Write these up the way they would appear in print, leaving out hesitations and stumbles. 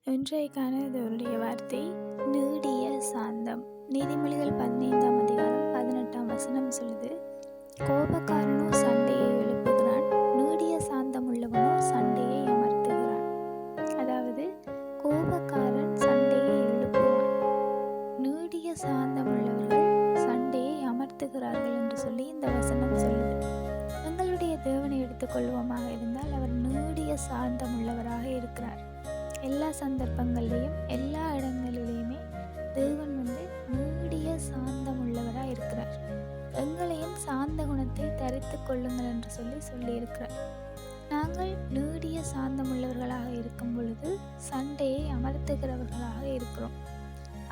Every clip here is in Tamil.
இன்றைக்கான இதனுடைய வார்த்தை நீடிய சாந்தம். நீதிமொழிகள் 15ஆம் அதிகாரம் 18ஆம் வசனம் சொல்லுது, கோபக்காரனோ சண்டையை எழுப்புகிறான், நீடிய சாந்தம் உள்ளவனோ சண்டையை அமர்த்துகிறான். அதாவது கோபக்காரன் சண்டையை எழுப்புவான், நீடிய சாந்தம் உள்ளவர்கள் சண்டையை அமர்த்துகிறார்கள் என்று சொல்லி இந்த வசனம் சொல்லுது. எங்களுடைய தேவனை எடுத்துக்கொள்வோமாக இருந்தால் அவர் நீடிய சாந்தம் உள்ளவராக இருக்கிறார். எல்லா சந்தர்ப்பங்கள்லையும் எல்லா இடங்களிலையுமே தேவன் நீடிய சாந்தம் உள்ளவராக இருக்கிறார். எங்களையும் சாந்த குணத்தை தரித்து கொள்ளுங்கள் என்று சொல்லியிருக்கிறார். நாங்கள் நீடிய சாந்தம் உள்ளவர்களாக இருக்கும் பொழுது சண்டையை அமர்த்துகிறவர்களாக இருக்கிறோம்.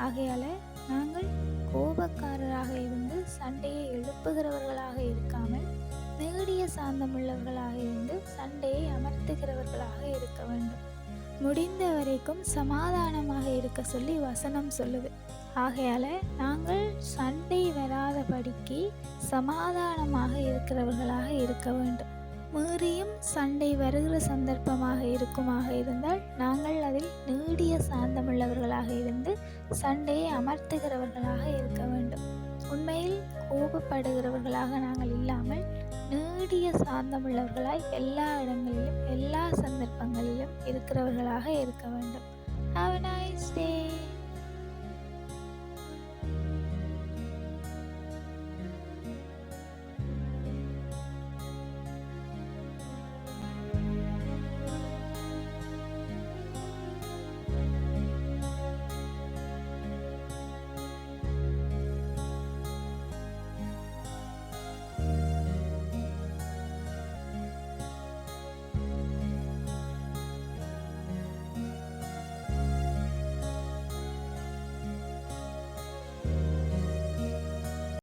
ஆகையால் நாங்கள் கோபக்காரராக இருந்து சண்டையை எழுப்புகிறவர்களாக இருக்காமல் நீடிய சாந்தம் உள்ளவர்களாக இருந்து சண்டையை அமர்த்துகிறவர்களாக இருக்க வேண்டும். முடிந்த வரைக்கும் சமாதானமாக இருக்க சொல்லி வசனம் சொல்லுது. ஆகையால் நாங்கள் சண்டை வராதபடிக்கு சமாதானமாக இருக்கிறவர்களாக இருக்க வேண்டும். மீறியும் சண்டை வருகிற சந்தர்ப்பமாக இருக்குமாக இருந்தால் நாங்கள் அதில் நீடிய சாந்தமுள்ளவர்களாக இருந்து சண்டையை அமர்த்துகிறவர்களாக இருக்க வேண்டும். உண்மையில் கோபப்படுகிறவர்களாக நாங்கள் இல்லாமல் நீடிய சாந்தமுள்ளவர்களாய் எல்லா இடங்களிலும் எல்லா சந்தர்ப்பங்களிலும் இருக்கிறவர்களாக இருக்க வேண்டும். Have a nice day.